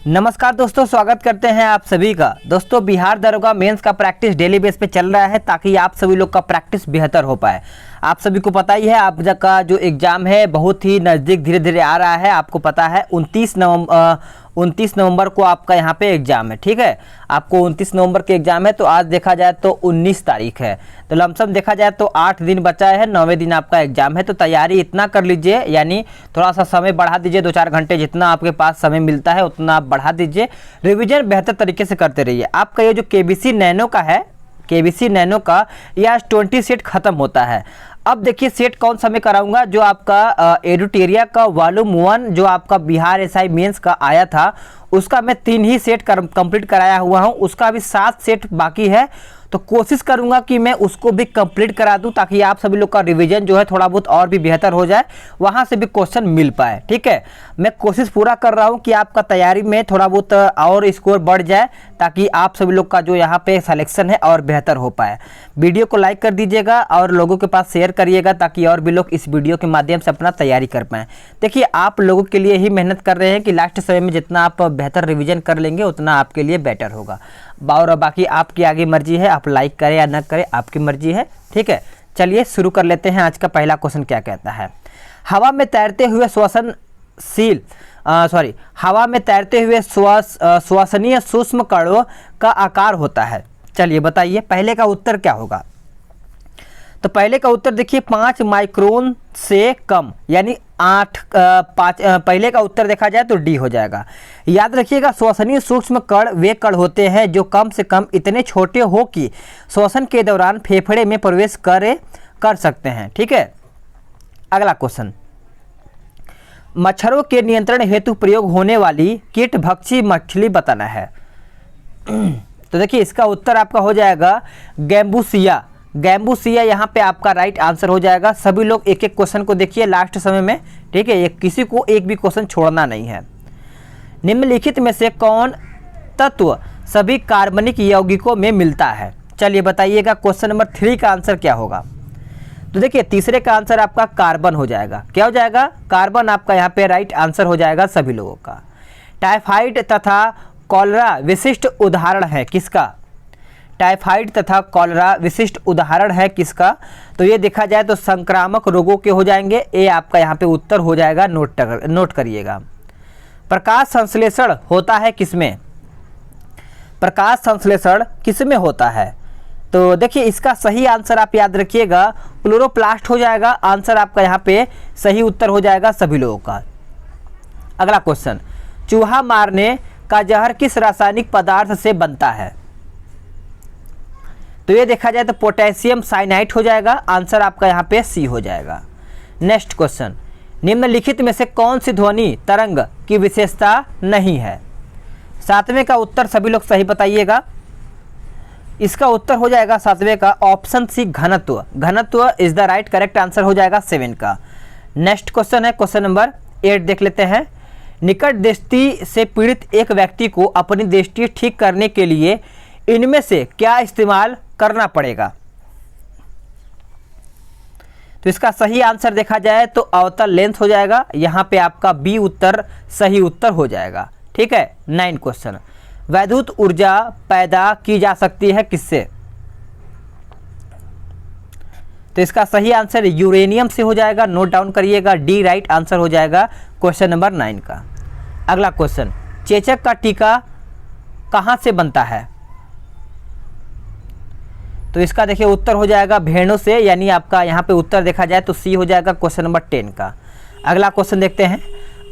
नमस्कार दोस्तों, स्वागत करते हैं आप सभी का। दोस्तों, बिहार दरोगा मेंस का प्रैक्टिस डेली बेस पे चल रहा है ताकि आप सभी लोग का प्रैक्टिस बेहतर हो पाए। आप सभी को पता ही है आप का जो एग्ज़ाम है बहुत ही नज़दीक धीरे धीरे आ रहा है। आपको पता है 29 नवंबर को आपका यहाँ पे एग्ज़ाम है। ठीक है, आपको 29 नवंबर के एग्ज़ाम है। तो आज देखा जाए तो 19 तारीख है, तो लमसम देखा जाए तो 8 दिन बचा है, 9वें दिन आपका एग्ज़ाम है। तो तैयारी इतना कर लीजिए, यानी थोड़ा सा समय बढ़ा दीजिए, 2-4 घंटे जितना आपके पास समय मिलता है उतना आप बढ़ा दीजिए। रिवीजन बेहतर तरीके से करते रहिए। आपका ये जो केबीसी नैनो का है, केबीसी नैनो का ये आज 20 सेट खत्म होता है। अब देखिए सेट कौन सा मैं कराऊंगा, जो आपका एडिटोरिया का वॉल्यूम 1 जो आपका बिहार एसआई मेंस का आया था उसका मैं 3 ही सेट कंप्लीट कराया हुआ हूं। उसका अभी 7 सेट बाकी है, तो कोशिश करूंगा कि मैं उसको भी कंप्लीट करा दूं ताकि आप सभी लोग का रिवीजन जो है थोड़ा बहुत और भी बेहतर हो जाए, वहां से भी क्वेश्चन मिल पाए। ठीक है, मैं कोशिश पूरा कर रहा हूं कि आपका तैयारी में थोड़ा बहुत और स्कोर बढ़ जाए ताकि आप सभी लोग का जो यहाँ पे सिलेक्शन है और बेहतर हो पाए। वीडियो को लाइक कर दीजिएगा और लोगों के पास शेयर करिएगा ताकि और भी लोग इस वीडियो के माध्यम से अपना तैयारी कर पाएँ। देखिए, आप लोगों के लिए ही मेहनत कर रहे हैं कि लास्ट समय में जितना आप बेहतर रिवीजन कर लेंगे उतना आपके लिए बेटर होगा। और बाकी आपकी आगे मर्जी है, आप लाइक करें या न करें आपकी मर्जी है। ठीक है, चलिए शुरू कर लेते हैं। आज का पहला क्वेश्चन क्या कहता है, हवा में तैरते हुए हवा में तैरते हुए श्वसनीय सूक्ष्म कणों का आकार होता है। चलिए बताइए पहले का उत्तर क्या होगा। तो पहले का उत्तर देखिए 5 माइक्रोन से कम, यानी 5 पहले का उत्तर देखा जाए तो डी हो जाएगा। याद रखिएगा, श्वसनीय सूक्ष्म कण वे कण होते हैं जो कम से कम इतने छोटे हो कि श्वसन के दौरान फेफड़े में प्रवेश कर सकते हैं। ठीक है, अगला क्वेश्चन, मच्छरों के नियंत्रण हेतु प्रयोग होने वाली कीटभक्षी मछली बताना है। तो देखिए इसका उत्तर आपका हो जाएगा गैम्बूसिया यहाँ पे आपका राइट आंसर हो जाएगा। सभी लोग एक एक क्वेश्चन को देखिए लास्ट समय में। ठीक है, किसी को एक भी क्वेश्चन छोड़ना नहीं है। निम्नलिखित में से कौन तत्व सभी कार्बनिक यौगिकों में मिलता है। चलिए बताइएगा क्वेश्चन नंबर 3 का आंसर क्या होगा। तो देखिए तीसरे का आंसर आपका कार्बन हो जाएगा। क्या हो जाएगा, कार्बन आपका यहाँ पे राइट आंसर हो जाएगा सभी लोगों का। टाइफाइड तथा कॉलरा विशिष्ट उदाहरण है किसका। टाइफाइड तथा कॉलरा विशिष्ट उदाहरण है किसका। तो ये देखा जाए तो संक्रामक रोगों के हो जाएंगे। ये आपका यहाँ पे उत्तर हो जाएगा, नोट करिएगा। प्रकाश संश्लेषण होता है किसमें, प्रकाश संश्लेषण किसमें होता है। तो देखिए इसका सही आंसर आप याद रखिएगा, क्लोरोप्लास्ट हो जाएगा। आंसर आपका यहाँ पे सही उत्तर हो जाएगा सभी लोगों का। अगला क्वेश्चन, चूहा मारने का जहर किस रासायनिक पदार्थ से बनता है। तो ये देखा जाए तो पोटेशियम साइनाइड हो जाएगा। आंसर आपका यहाँ पे सी हो जाएगा। नेक्स्ट क्वेश्चन, निम्नलिखित में से कौन सी ध्वनि तरंग की विशेषता नहीं है। 7वें का उत्तर सभी लोग सही बताइएगा। इसका उत्तर हो जाएगा 7वें का ऑप्शन सी घनत्व is the right correct answer हो जाएगा 7 का। नेक्स्ट क्वेश्चन है क्वेश्चन नंबर 8, देख लेते हैं। निकट दृष्टि से पीड़ित एक व्यक्ति को अपनी दृष्टि ठीक करने के लिए इनमें से क्या इस्तेमाल करना पड़ेगा। तो इसका सही आंसर देखा जाए तो अवतल लेंस हो जाएगा। यहाँ पे आपका बी उत्तर सही उत्तर हो जाएगा। ठीक है, 9 क्वेश्चन, वैद्युत ऊर्जा पैदा की जा सकती है किससे। तो इसका सही आंसर यूरेनियम से हो जाएगा। नोट डाउन करिएगा, डी राइट आंसर हो जाएगा क्वेश्चन नंबर 9 का। अगला क्वेश्चन, चेचक का टीका कहाँ से बनता है। तो इसका देखिए उत्तर हो जाएगा भेड़ों से, यानी आपका यहाँ पे उत्तर देखा जाए तो सी हो जाएगा क्वेश्चन नंबर 10 का। अगला क्वेश्चन देखते हैं,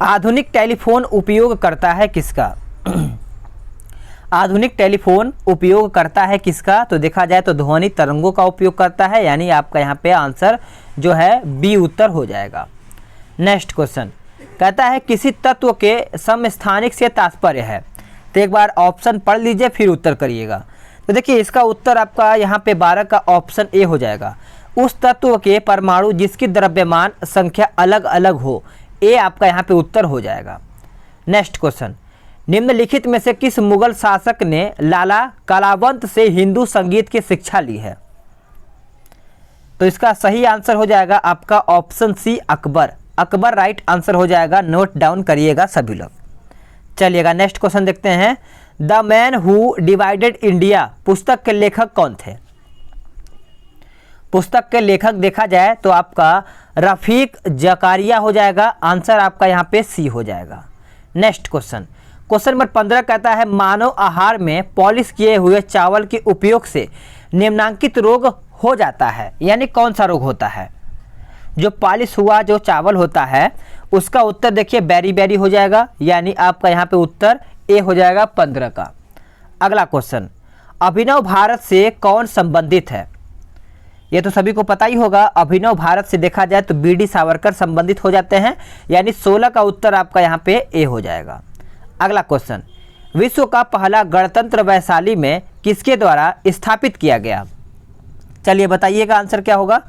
आधुनिक टेलीफोन उपयोग करता है किसका। आधुनिक टेलीफोन उपयोग करता है किसका। तो देखा जाए तो ध्वनि तरंगों का उपयोग करता है, यानी आपका यहाँ पे आंसर जो है बी उत्तर हो जाएगा। नेक्स्ट क्वेश्चन कहता है किसी तत्व के समस्थानिक से तात्पर्य है। तो एक बार ऑप्शन पढ़ लीजिए फिर उत्तर करिएगा। तो देखिए इसका उत्तर आपका यहाँ पे 12 का ऑप्शन ए हो जाएगा। उस तत्व के परमाणु जिसकी द्रव्यमान संख्या अलग अलग हो, ए आपका यहाँ पे उत्तर हो जाएगा। नेक्स्ट क्वेश्चन, निम्नलिखित में से किस मुगल शासक ने लाला कलावंत से हिंदू संगीत की शिक्षा ली है। तो इसका सही आंसर हो जाएगा आपका option C Akbar. Akbar right answer हो जाएगा। नोट डाउन करिएगा सभी लोग। चलिएगा नेक्स्ट क्वेश्चन देखते हैं। The man who divided India पुस्तक के लेखक कौन थे? पुस्तक के लेखक देखा जाए तो आपका रफीक जकारिया हो जाएगा। आंसर आपका यहाँ पे सी हो जाएगा। नेक्स्ट क्वेश्चन, क्वेश्चन नंबर 15 कहता है मानव आहार में पॉलिश किए हुए चावल के उपयोग से निम्नांकित रोग हो जाता है, यानी कौन सा रोग होता है? जो पॉलिश हुआ जो चावल होता है उसका उत्तर देखिए बेरी हो जाएगा, यानी आपका यहाँ पे उत्तर ए हो जाएगा 15 का। अगला क्वेश्चन, अभिनव भारत से कौन संबंधित है? ये तो सभी को पता ही होगा। अभिनव भारत से देखा जाए तो बी डी सावरकर संबंधित हो जाते हैं, यानी 16 का उत्तर आपका यहाँ पे ए हो जाएगा। अगला क्वेश्चन, विश्व का पहला गणतंत्र वैशाली में किसके द्वारा स्थापित किया गया? चलिए बताइएगा आंसर क्या होगा।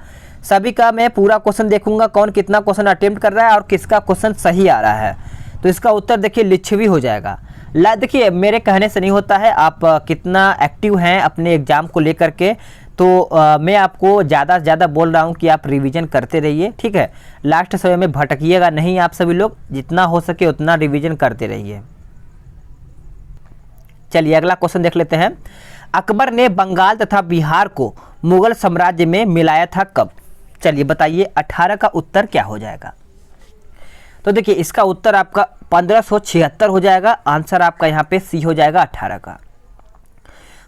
सभी का मैं पूरा क्वेश्चन देखूंगा, कौन कितना क्वेश्चन अटेम्प्ट कर रहा है और किसका क्वेश्चन सही आ रहा है। तो इसका उत्तर देखिए लिच्छवी हो जाएगा। देखिए मेरे कहने से नहीं होता है, आप कितना एक्टिव हैं अपने एग्जाम को लेकर के, तो मैं आपको ज़्यादा से ज़्यादा बोल रहा हूँ कि आप रिवीजन करते रहिए, ठीक है। लास्ट समय में भटकिएगा नहीं, आप सभी लोग जितना हो सके उतना रिवीजन करते रहिए। चलिए अगला क्वेश्चन देख लेते हैं। अकबर ने बंगाल तथा बिहार को मुगल साम्राज्य में मिलाया था कब? चलिए बताइए 18 का उत्तर क्या हो जाएगा? तो देखिए इसका उत्तर आपका 1576 हो जाएगा। आंसर आपका यहाँ पे सी हो जाएगा 18 का।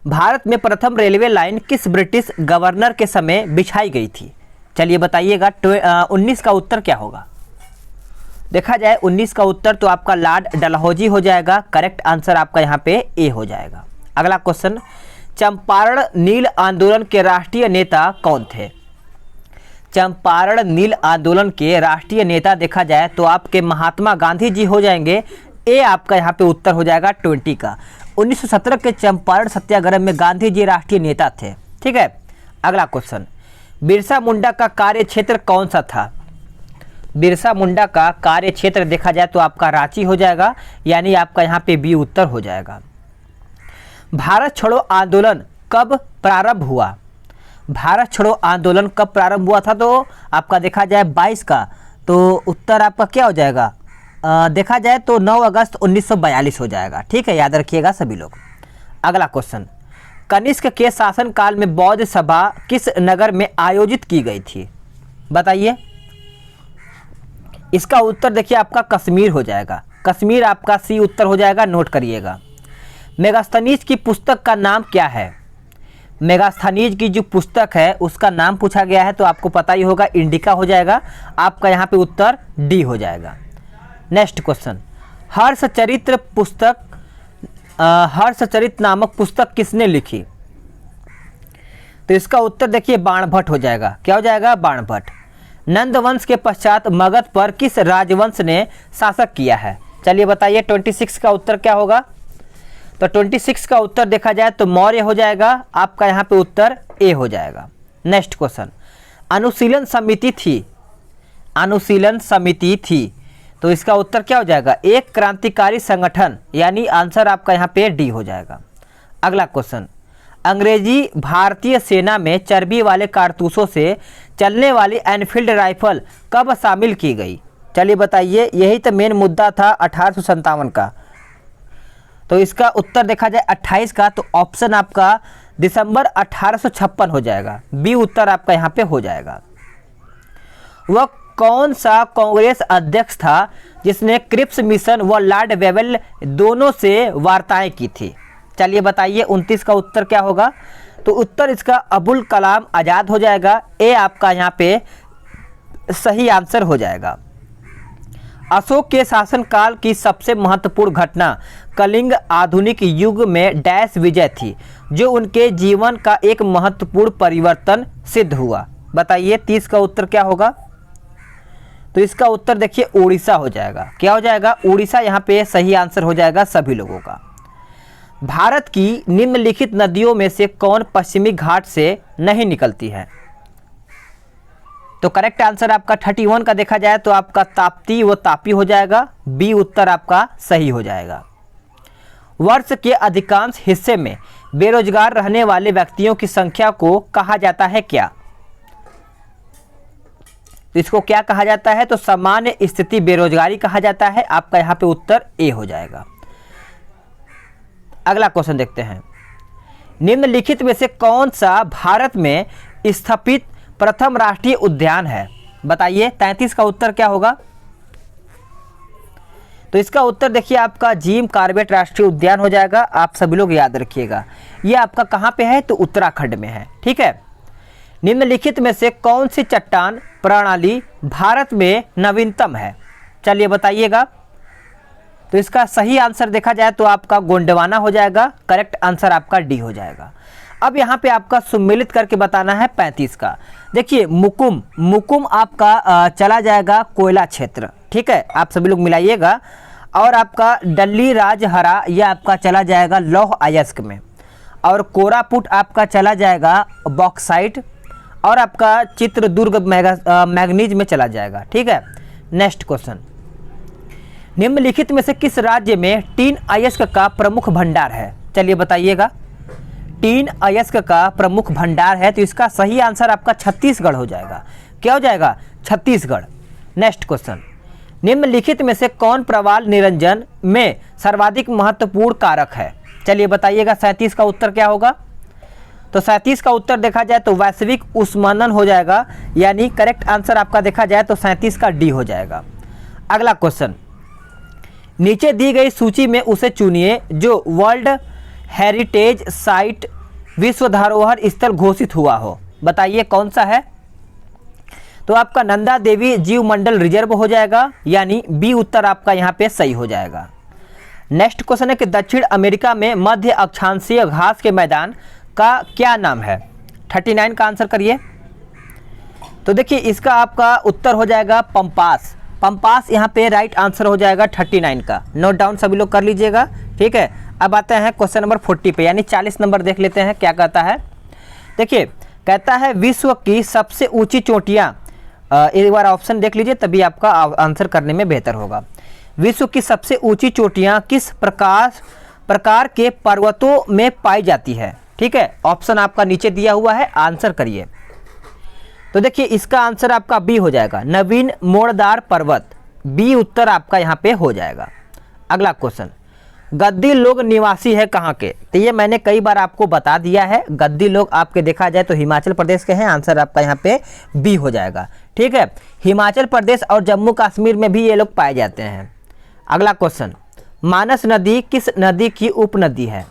भारत में प्रथम रेलवे लाइन किस ब्रिटिश गवर्नर के समय बिछाई गई थी? चलिए बताइएगा 19 का उत्तर क्या होगा? देखा जाए 19 का उत्तर तो आपका लॉर्ड डलहौजी हो जाएगा। करेक्ट आंसर आपका यहाँ पे ए हो जाएगा। अगला क्वेश्चन, चंपारण नील आंदोलन के राष्ट्रीय नेता कौन थे? चंपारण नील आंदोलन के राष्ट्रीय नेता देखा जाए तो आपके महात्मा गांधी जी हो जाएंगे। ए आपका यहाँ पे उत्तर हो जाएगा 20 का। 1917 के चंपारण सत्याग्रह में गांधी जी राष्ट्रीय नेता थे, ठीक है। अगला क्वेश्चन, बिरसा मुंडा का कार्य क्षेत्र कौन सा था? बिरसा मुंडा का कार्य क्षेत्र देखा जाए तो आपका रांची हो जाएगा, यानी आपका यहाँ पे बी उत्तर हो जाएगा। भारत छोड़ो आंदोलन कब प्रारंभ हुआ? भारत छोड़ो आंदोलन कब प्रारंभ हुआ था? तो आपका देखा जाए 22 का, तो उत्तर आपका क्या हो जाएगा? देखा जाए तो 9 अगस्त 1942 हो जाएगा, ठीक है, याद रखिएगा सभी लोग। अगला क्वेश्चन, कनिष्क के शासनकाल में बौद्ध सभा किस नगर में आयोजित की गई थी? बताइए। इसका उत्तर देखिए आपका कश्मीर हो जाएगा। कश्मीर आपका सी उत्तर हो जाएगा, नोट करिएगा। मेगास्थनीज की पुस्तक का नाम क्या है? मेगास्थनीज की जो पुस्तक है उसका नाम पूछा गया है, तो आपको पता ही होगा, इंडिका हो जाएगा। आपका यहाँ पे उत्तर डी हो जाएगा। नेक्स्ट क्वेश्चन, हर्षचरित्र पुस्तक हर्षचरित नामक पुस्तक किसने लिखी? तो इसका उत्तर देखिए बाणभट्ट हो जाएगा। क्या हो जाएगा? बाणभट्ट। नंद वंश के पश्चात मगध पर किस राजवंश ने शासक किया है? चलिए बताइए 26 का उत्तर क्या होगा? तो 26 का उत्तर देखा जाए तो मौर्य हो जाएगा। आपका यहाँ पे उत्तर ए हो जाएगा। नेक्स्ट क्वेश्चन, अनुशीलन समिति थी, अनुशीलन समिति थी, तो इसका उत्तर क्या हो जाएगा? एक क्रांतिकारी संगठन, यानी आंसर आपका यहाँ पे डी हो जाएगा। अगला क्वेश्चन, अंग्रेजी भारतीय सेना में चर्बी वाले कारतूसों से चलने वाली एनफील्ड राइफल कब शामिल की गई? चलिए बताइए, यही तो मेन मुद्दा था 1857 का। तो इसका उत्तर देखा जाए 28 का, तो ऑप्शन आपका दिसंबर 1856 हो जाएगा। बी उत्तर आपका यहाँ पे हो जाएगा। वह कौन सा कांग्रेस अध्यक्ष था जिसने क्रिप्स मिशन व लॉर्ड वेवेल दोनों से वार्ताएं की थी? चलिए बताइए 29 का उत्तर क्या होगा? तो उत्तर इसका अबुल कलाम आज़ाद हो जाएगा। ए आपका यहाँ पे सही आंसर हो जाएगा। अशोक के शासनकाल की सबसे महत्वपूर्ण घटना कलिंग आधुनिक युग में डैश विजय थी, जो उनके जीवन का एक महत्वपूर्ण परिवर्तन सिद्ध हुआ। बताइए 30 का उत्तर क्या होगा? तो इसका उत्तर देखिए उड़ीसा हो जाएगा। क्या हो जाएगा? उड़ीसा यहाँ पे सही आंसर हो जाएगा सभी लोगों का। भारत की निम्नलिखित नदियों में से कौन पश्चिमी घाट से नहीं निकलती है? तो करेक्ट आंसर आपका 31 का देखा जाए तो आपका ताप्ती व तापी हो जाएगा। बी उत्तर आपका सही हो जाएगा। वर्ष के अधिकांश हिस्से में बेरोजगार रहने वाले व्यक्तियों की संख्या को कहा जाता है क्या? तो इसको क्या कहा जाता है? तो सामान्य स्थिति बेरोजगारी कहा जाता है। आपका यहाँ पे उत्तर ए हो जाएगा। अगला क्वेश्चन देखते हैं, निम्नलिखित में से कौन सा भारत में स्थापित प्रथम राष्ट्रीय उद्यान है? बताइए 33 का उत्तर क्या होगा? तो इसका उत्तर देखिए आपका जिम कॉर्बेट राष्ट्रीय उद्यान हो जाएगा। आप सभी लोग याद रखिएगा, ये आपका कहाँ पे है? तो उत्तराखंड में है। ठीक है, निम्नलिखित में से कौन सी चट्टान प्रणाली भारत में नवीनतम है? चलिए बताइएगा। तो इसका सही आंसर देखा जाए तो आपका गोंडवाना हो जाएगा। करेक्ट आंसर आपका डी हो जाएगा। अब यहाँ पे आपका सम्मिलित करके बताना है 35 का। देखिए मुकुम आपका चला जाएगा कोयला क्षेत्र। ठीक है, आप सभी लोग मिलाइएगा। और आपका डल्ली राजहरा यह आपका चला जाएगा लौह अयस्क में। और कोरापुट आपका चला जाएगा बॉक्साइट। और आपका चित्रदुर्ग मैग्नीज में चला जाएगा। ठीक है, नेक्स्ट क्वेश्चन, निम्नलिखित में से किस राज्य में टीन अयस्क का प्रमुख भंडार है? चलिए बताइएगा। टीन अयस्क का प्रमुख भंडार है, तो इसका सही आंसर आपका छत्तीसगढ़ हो जाएगा। क्या हो जाएगा? छत्तीसगढ़। नेक्स्ट क्वेश्चन, निम्नलिखित में से कौन प्रवाल निरंजन में सर्वाधिक महत्वपूर्ण कारक है? चलिए बताइएगा 37 का उत्तर क्या होगा? तो 37 का उत्तर देखा जाए तो वैश्विक ऊष्मानन हो जाएगा, यानी करेक्ट आंसर आपका देखा जाए तो 37 का डी हो जाएगा। अगला क्वेश्चन, नीचे दी गई सूची में उसे चुनिए जो वर्ल्ड हेरिटेज साइट विश्व धरोहर स्थल घोषित हुआ हो। बताइए कौन सा है? तो आपका नंदा देवी जीव मंडल रिजर्व हो जाएगा, यानी बी उत्तर आपका यहाँ पे सही हो जाएगा। नेक्स्ट क्वेश्चन है कि दक्षिण अमेरिका में मध्य अक्षांशीय घास के मैदान का क्या नाम है? 39 का आंसर करिए। तो देखिए इसका आपका उत्तर हो जाएगा पंपास। पंपास यहाँ पे राइट आंसर हो जाएगा 39 का। नोट डाउन सभी लोग कर लीजिएगा। ठीक है, अब आते हैं क्वेश्चन नंबर 40 पे, यानी 40 नंबर देख लेते हैं क्या कहता है। देखिए कहता है विश्व की सबसे ऊंची चोटियाँ, एक बार ऑप्शन देख लीजिए तभी आपका आंसर करने में बेहतर होगा। विश्व की सबसे ऊंची चोटियाँ किस प्रकार के पर्वतों में पाई जाती है? ठीक है, ऑप्शन आपका नीचे दिया हुआ है, आंसर करिए। तो देखिए इसका आंसर आपका बी हो जाएगा, नवीन मोड़दार पर्वत। बी उत्तर आपका यहाँ पे हो जाएगा। अगला क्वेश्चन, गद्दी लोग निवासी है कहाँ के? तो ये मैंने कई बार आपको बता दिया है। गद्दी लोग आपके देखा जाए तो हिमाचल प्रदेश के हैं। आंसर आपका यहाँ पे बी हो जाएगा। ठीक है, हिमाचल प्रदेश और जम्मू कश्मीर में भी ये लोग पाए जाते हैं। अगला क्वेश्चन, मानस नदी किस नदी की उपनदी है?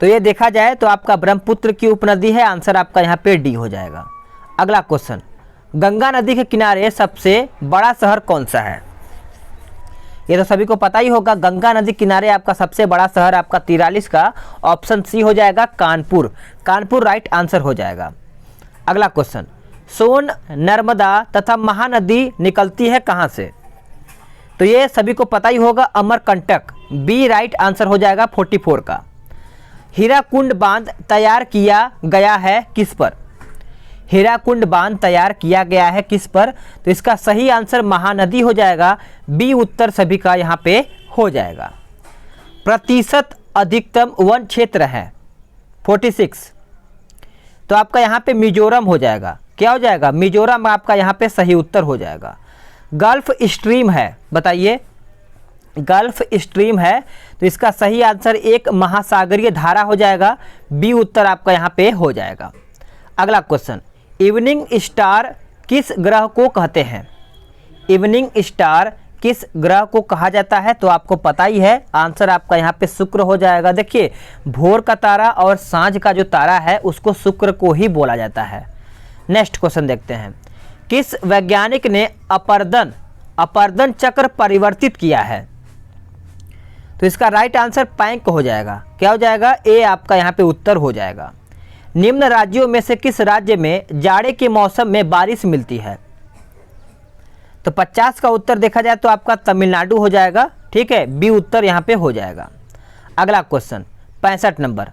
तो ये देखा जाए तो आपका ब्रह्मपुत्र की उपनदी है। आंसर आपका यहाँ पे डी हो जाएगा। अगला क्वेश्चन, गंगा नदी के किनारे सबसे बड़ा शहर कौन सा है? ये तो सभी को पता ही होगा। गंगा नदी किनारे आपका सबसे बड़ा शहर आपका 43 का ऑप्शन सी हो जाएगा, कानपुर। कानपुर राइट आंसर हो जाएगा। अगला क्वेश्चन, सोन, नर्मदा तथा महानदी निकलती है कहाँ से? तो ये सभी को पता ही होगा, अमरकंटक। बी राइट आंसर हो जाएगा 44 का। हीराकुंड बांध तैयार किया गया है किस पर? हीराकुंड बांध तैयार किया गया है किस पर? तो इसका सही आंसर महानदी हो जाएगा। बी उत्तर सभी का यहाँ पे हो जाएगा। प्रतिशत अधिकतम वन क्षेत्र है 46, तो आपका यहाँ पे मिजोरम हो जाएगा। क्या हो जाएगा? मिजोरम आपका यहाँ पे सही उत्तर हो जाएगा। गल्फ स्ट्रीम है, बताइए गल्फ स्ट्रीम है, तो इसका सही आंसर एक महासागरीय धारा हो जाएगा। बी उत्तर आपका यहाँ पे हो जाएगा। अगला क्वेश्चन, इवनिंग स्टार किस ग्रह को कहते हैं? इवनिंग स्टार किस ग्रह को कहा जाता है? तो आपको पता ही है, आंसर आपका यहाँ पे शुक्र हो जाएगा। देखिए भोर का तारा और सांझ का जो तारा है उसको शुक्र को ही बोला जाता है। नेक्स्ट क्वेश्चन देखते हैं, किस वैज्ञानिक ने अपरदन चक्र परिवर्तित किया है? तो इसका राइट आंसर पैंक हो जाएगा। क्या हो जाएगा? ए आपका यहाँ पे उत्तर हो जाएगा। निम्न राज्यों में से किस राज्य में जाड़े के मौसम में बारिश मिलती है? तो 50 का उत्तर देखा जाए तो आपका तमिलनाडु हो जाएगा। ठीक है, बी उत्तर यहाँ पे हो जाएगा। अगला क्वेश्चन 65 नंबर,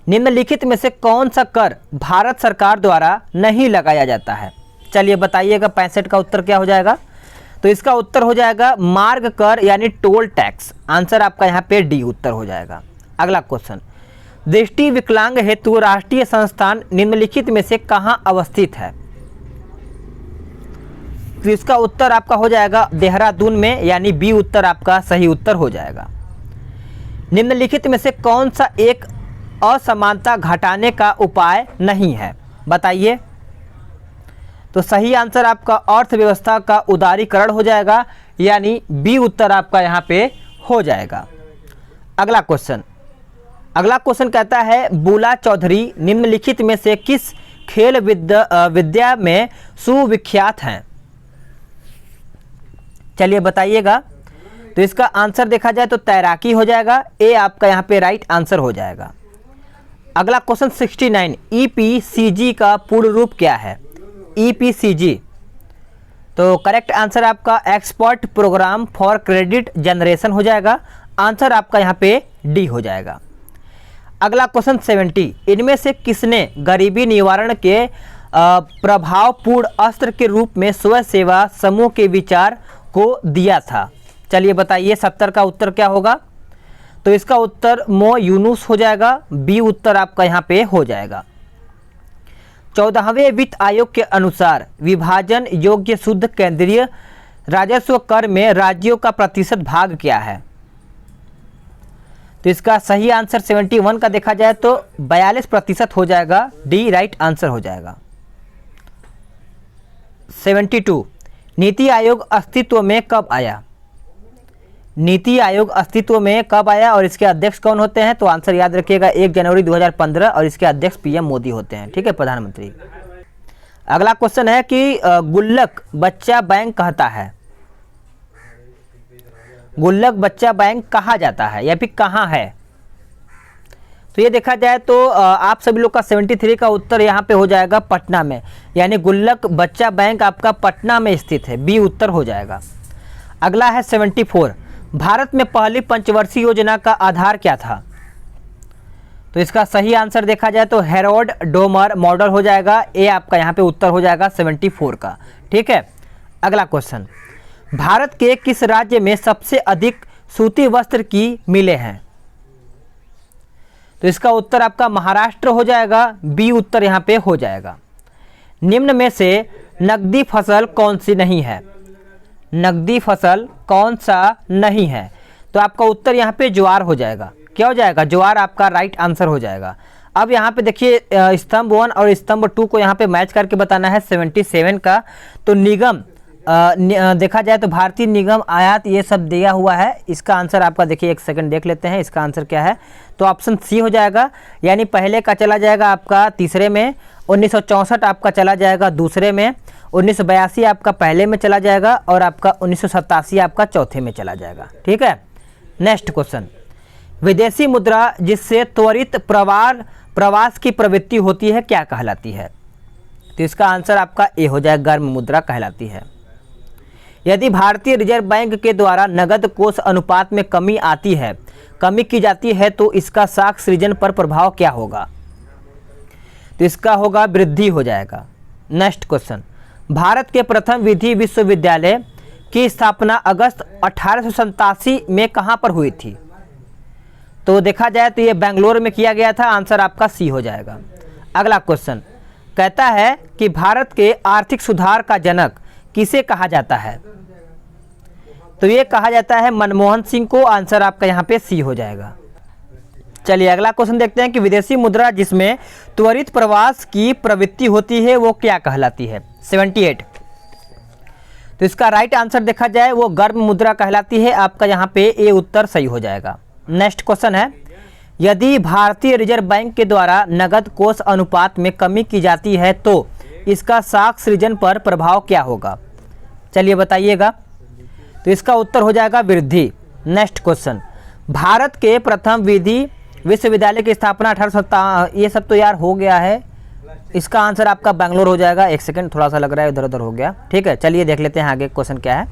निम्नलिखित में से कौन सा कर भारत सरकार द्वारा नहीं लगाया जाता है? चलिए बताइएगा 65 का उत्तर क्या हो जाएगा? तो इसका उत्तर हो जाएगा मार्ग कर, यानी टोल टैक्स। आंसर आपका यहाँ पे डी उत्तर हो जाएगा। अगला क्वेश्चन, दृष्टि विकलांग हेतु राष्ट्रीय संस्थान निम्नलिखित में से कहाँ अवस्थित है? तो इसका उत्तर आपका हो जाएगा देहरादून में, यानी बी उत्तर आपका सही उत्तर हो जाएगा। निम्नलिखित में से कौन सा एक असमानता घटाने का उपाय नहीं है, बताइए। तो सही आंसर आपका अर्थव्यवस्था का उदारीकरण हो जाएगा, यानी बी उत्तर आपका यहाँ पे हो जाएगा। अगला क्वेश्चन कहता है बुला चौधरी निम्नलिखित में से किस खेल विद्या में सुविख्यात हैं, चलिए बताइएगा। तो इसका आंसर देखा जाए तो तैराकी हो जाएगा, ए आपका यहाँ पे राइट आंसर हो जाएगा। अगला क्वेश्चन 69 ईपीसीजी का पूर्ण रूप क्या है, ईपीसीजी। तो करेक्ट आंसर आपका expert programme for credit generation हो जाएगा, आंसर आपका यहाँ पे डी हो जाएगा। अगला क्वेश्चन 70 इनमें से किसने गरीबी निवारण के प्रभावपूर्ण अस्त्र के रूप में स्वयं सेवा समूह के विचार को दिया था, चलिए बताइए 70 का उत्तर क्या होगा। तो इसका उत्तर मो यूनुस हो जाएगा, बी उत्तर आपका यहाँ पे हो जाएगा। 14वें वित्त आयोग के अनुसार विभाजन योग्य शुद्ध केंद्रीय राजस्व कर में राज्यों का प्रतिशत भाग क्या है। तो इसका सही आंसर 71 का देखा जाए तो 42% हो जाएगा, डी राइट आंसर हो जाएगा। 72 नीति आयोग अस्तित्व में कब आया, नीति आयोग अस्तित्व में कब आया और इसके अध्यक्ष कौन होते हैं। तो आंसर याद रखिएगा 1 जनवरी 2015 और इसके अध्यक्ष पीएम मोदी होते हैं, ठीक है, प्रधानमंत्री। अगला क्वेश्चन है कि गुल्लक बच्चा बैंक कहता है, गुल्लक बच्चा बैंक कहा जाता है या फिर कहाँ है। तो ये देखा जाए तो आप सभी लोग का 73 का उत्तर यहाँ पे हो जाएगा पटना में, यानी गुल्लक बच्चा बैंक आपका पटना में स्थित है, बी उत्तर हो जाएगा। अगला है 74 भारत में पहली पंचवर्षीय योजना का आधार क्या था। तो इसका सही आंसर देखा जाए तो हेरोल्ड डोमर मॉडल हो जाएगा, ए आपका यहाँ पे उत्तर हो जाएगा 74 का, ठीक है। अगला क्वेश्चन भारत के किस राज्य में सबसे अधिक सूती वस्त्र की मिलें हैं। तो इसका उत्तर आपका महाराष्ट्र हो जाएगा, बी उत्तर यहाँ पे हो जाएगा। निम्न में से नकदी फसल कौन सी नहीं है, नकदी फसल कौन सा नहीं है। तो आपका उत्तर यहाँ पे ज्वार हो जाएगा, क्या हो जाएगा, ज्वार आपका राइट आंसर हो जाएगा। अब यहाँ पे देखिए स्तंभ 1 और स्तंभ 2 को यहाँ पे मैच करके बताना है 77 का। तो निगम देखा जाए तो भारतीय निगम आयात ये सब दिया हुआ है, इसका आंसर आपका देखिए एक सेकंड देख लेते हैं इसका आंसर क्या है। तो ऑप्शन सी हो जाएगा, यानी पहले का चला जाएगा आपका तीसरे में, 1964 आपका चला जाएगा दूसरे में, 1982 आपका पहले में चला जाएगा और आपका 1987 आपका चौथे में चला जाएगा, ठीक है। नेक्स्ट क्वेश्चन विदेशी मुद्रा जिससे त्वरित प्रवास की प्रवृत्ति होती है क्या कहलाती है। तो इसका आंसर आपका ए हो जाएगा, गर्म मुद्रा कहलाती है। यदि भारतीय रिजर्व बैंक के द्वारा नगद कोष अनुपात में कमी की जाती है तो इसका साख सृजन पर प्रभाव क्या होगा। तो इसका होगा वृद्धि हो जाएगा। नेक्स्ट क्वेश्चन भारत के प्रथम विधि विश्वविद्यालय की स्थापना अगस्त 1887 में कहां पर हुई थी। तो देखा जाए तो ये बेंगलोर में किया गया था, आंसर आपका सी हो जाएगा। अगला क्वेश्चन कहता है कि भारत के आर्थिक सुधार का जनक किसे कहा जाता है। तो ये कहा जाता है मनमोहन सिंह को, आंसर आपका यहाँ पे सी हो जाएगा। चलिए अगला क्वेश्चन देखते हैं कि विदेशी मुद्रा जिसमें त्वरित प्रवास की प्रवृत्ति होती है वो क्या कहलाती है। 78 तो इसका राइट आंसर देखा जाए वो गर्म मुद्रा कहलाती है, आपका यहाँ पे ए उत्तर सही हो जाएगा। नेक्स्ट क्वेश्चन है यदि भारतीय रिजर्व बैंक के द्वारा नगद कोष अनुपात में कमी की जाती है तो इसका साख सृजन पर प्रभाव क्या होगा, चलिए बताइएगा। तो इसका उत्तर हो जाएगा वृद्धि। नेक्स्ट क्वेश्चन भारत के प्रथम विधि विश्वविद्यालय की स्थापना 1857, ये सब तो यार हो गया है, इसका आंसर आपका बेंगलोर हो जाएगा। एक सेकंड थोड़ा सा लग रहा है इधर उधर हो गया, ठीक है। चलिए देख लेते हैं आगे क्वेश्चन क्या है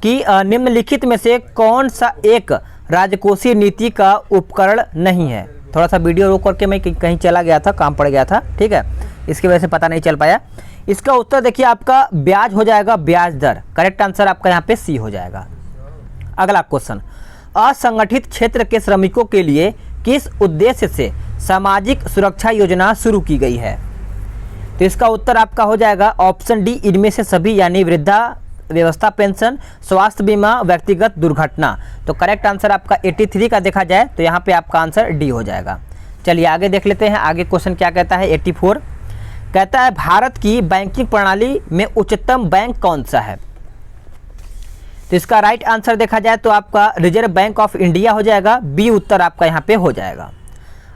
कि निम्नलिखित में से कौन सा एक राजकोषीय नीति का उपकरण नहीं है। थोड़ा सा वीडियो रोक करके मैं कहीं चला गया था, काम पड़ गया था, ठीक है, इसकी वजह से पता नहीं चल पाया। इसका उत्तर देखिए आपका ब्याज हो जाएगा, ब्याज दर। करेक्ट आंसर आपका यहाँ पे सी हो जाएगा। अगला क्वेश्चन असंगठित क्षेत्र के श्रमिकों के लिए किस उद्देश्य से सामाजिक सुरक्षा योजना शुरू की गई है। तो इसका उत्तर आपका हो जाएगा ऑप्शन डी इनमें से सभी, यानी वृद्धा व्यवस्था पेंशन, स्वास्थ्य बीमा, व्यक्तिगत दुर्घटना। तो करेक्ट आंसर आपका 83 का देखा जाए तो यहाँ पे आपका आंसर डी हो जाएगा। चलिए आगे देख लेते हैं। आगे क्वेश्चन क्या कहता है, 84 कहता है भारत की बैंकिंग प्रणाली में उच्चतम बैंक कौन सा है। तो इसका राइट आंसर देखा जाए तो आपका रिजर्व बैंक ऑफ इंडिया हो जाएगा, बी उत्तर आपका यहाँ पे हो जाएगा।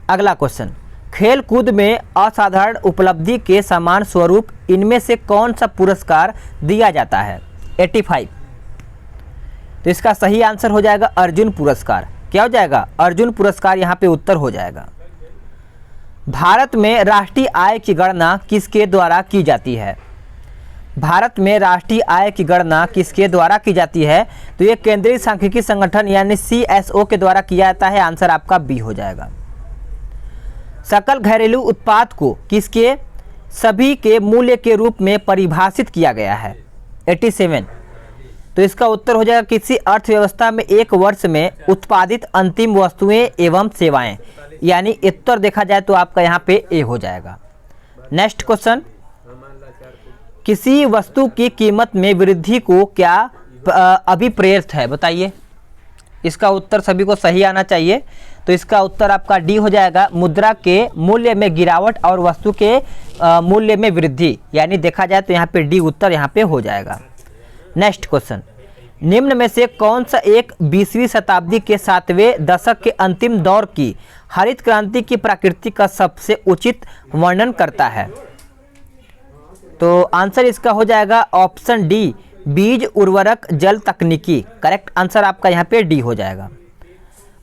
अगला क्वेश्चन, खेल कूद में असाधारण उपलब्धि के समान स्वरूप इनमें से कौन सा पुरस्कार दिया जाता है। 85 तो इसका सही आंसर हो जाएगा अर्जुन पुरस्कार। क्या हो जाएगा, अर्जुन पुरस्कार यहाँ पे उत्तर हो जाएगा। भारत में राष्ट्रीय आय की गणना किसके द्वारा की जाती है। भारत में राष्ट्रीय आय की गणना किसके द्वारा की जाती है। तो ये केंद्रीय सांख्यिकी संगठन यानी CSO के द्वारा किया जाता है। आंसर आपका बी हो जाएगा। सकल घरेलू उत्पाद को किसके सभी के मूल्य के रूप में परिभाषित किया गया है। 87 तो इसका उत्तर हो जाएगा किसी अर्थव्यवस्था में एक वर्ष में उत्पादित अंतिम वस्तुएं एवं सेवाएं, यानी उत्तर देखा जाए तो आपका यहाँ पे ए हो जाएगा। नेक्स्ट क्वेश्चन, किसी वस्तु की कीमत में वृद्धि को क्या अभिप्रेत है, बताइए। इसका उत्तर सभी को सही आना चाहिए। तो इसका उत्तर आपका डी हो जाएगा, मुद्रा के मूल्य में गिरावट और वस्तु के मूल्य में वृद्धि, यानी देखा जाए तो यहाँ पे डी उत्तर यहाँ पे हो जाएगा। नेक्स्ट क्वेश्चन, निम्न में से कौन सा एक 20वीं शताब्दी के 7वें दशक के अंतिम दौर की हरित क्रांति की प्रकृति का सबसे उचित वर्णन करता है। तो आंसर इसका हो जाएगा ऑप्शन डी, बीज उर्वरक जल तकनीकी। करेक्ट आंसर आपका यहाँ पे डी हो जाएगा।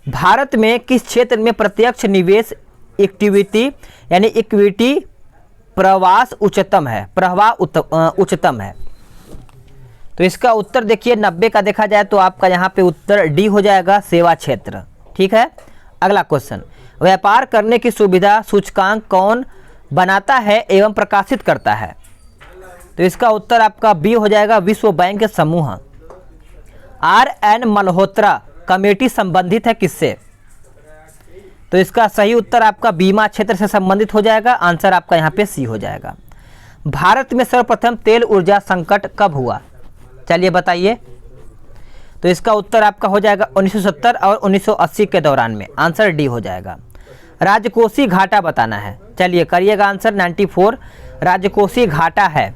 भारत में किस क्षेत्र में प्रत्यक्ष निवेश इक्विटी यानी इक्विटी प्रवास उच्चतम है, प्रवाह उच्चतम है। तो इसका उत्तर देखिए 90 का देखा जाए तो आपका यहाँ पे उत्तर डी हो जाएगा, सेवा क्षेत्र। ठीक है। अगला क्वेश्चन, व्यापार करने की सुविधा सूचकांक कौन बनाता है एवं प्रकाशित करता है। तो इसका उत्तर आपका बी हो जाएगा, विश्व बैंक समूह। RN मल्होत्रा कमेटी संबंधित है किससे। तो इसका सही उत्तर आपका बीमा क्षेत्र से संबंधित हो जाएगा। आंसर आपका यहाँ पे सी हो जाएगा। भारत में सर्वप्रथम तेल ऊर्जा संकट कब हुआ, चलिए बताइए। तो इसका उत्तर आपका हो जाएगा 1970 और 1980 के दौरान में। आंसर डी हो जाएगा। राजकोषीय घाटा बताना है, चलिए करिएगा आंसर 94 राजकोषीय घाटा है।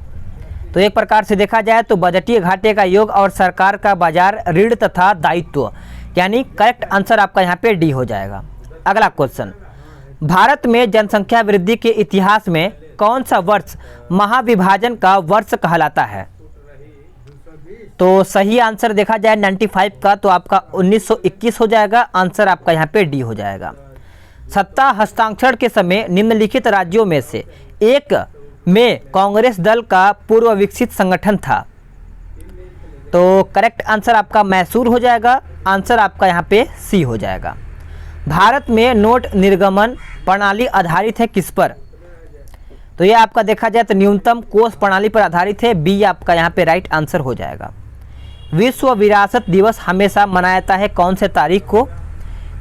तो एक प्रकार से देखा जाए तो बजटीय घाटे का योग और सरकार का बाजार ऋण तथा दायित्व, यानी करेक्ट आंसर आपका यहाँ पे डी हो जाएगा। अगला क्वेश्चन, भारत में जनसंख्या वृद्धि के इतिहास में कौन सा वर्ष महाविभाजन का वर्ष कहलाता है। तो सही आंसर देखा जाए 95 का तो आपका 1921 हो जाएगा। आंसर आपका यहाँ पे डी हो जाएगा। सत्ता हस्तांतरण के समय निम्नलिखित राज्यों में से एक में कांग्रेस दल का पूर्व विकसित संगठन था। तो करेक्ट आंसर आपका मैसूर हो जाएगा। आंसर आपका यहाँ पे सी हो जाएगा। भारत में नोट निर्गमन प्रणाली आधारित है किस पर। तो ये आपका देखा जाए तो न्यूनतम कोष प्रणाली पर आधारित है, बी आपका यहाँ पे राइट आंसर हो जाएगा। विश्व विरासत दिवस हमेशा मनाया जाता है कौन से तारीख को।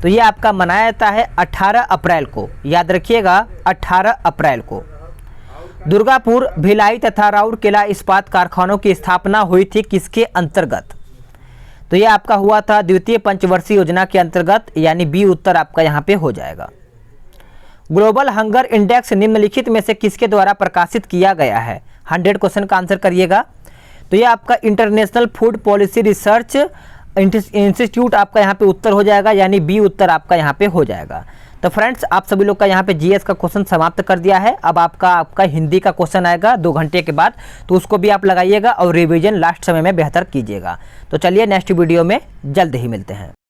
तो ये आपका मनाया जाता है 18 अप्रैल को, याद रखिएगा 18 अप्रैल को। दुर्गापुर, भिलाई तथा राउरकेला इस्पात कारखानों की स्थापना हुई थी किसके अंतर्गत। तो ये आपका हुआ था द्वितीय पंचवर्षीय योजना के अंतर्गत, यानी बी उत्तर आपका यहाँ पे हो जाएगा। ग्लोबल हंगर इंडेक्स निम्नलिखित में से किसके द्वारा प्रकाशित किया गया है। 100 क्वेश्चन का आंसर करिएगा। तो ये आपका international food policy research institute आपका यहाँ पे उत्तर हो जाएगा, यानी बी उत्तर आपका यहाँ पे हो जाएगा। तो फ्रेंड्स, आप सभी लोग का यहाँ पे जीएस का क्वेश्चन समाप्त कर दिया है। अब आपका हिंदी का क्वेश्चन आएगा 2 घंटे के बाद, तो उसको भी आप लगाइएगा और रिवीजन लास्ट समय में बेहतर कीजिएगा। तो चलिए नेक्स्ट वीडियो में जल्द ही मिलते हैं।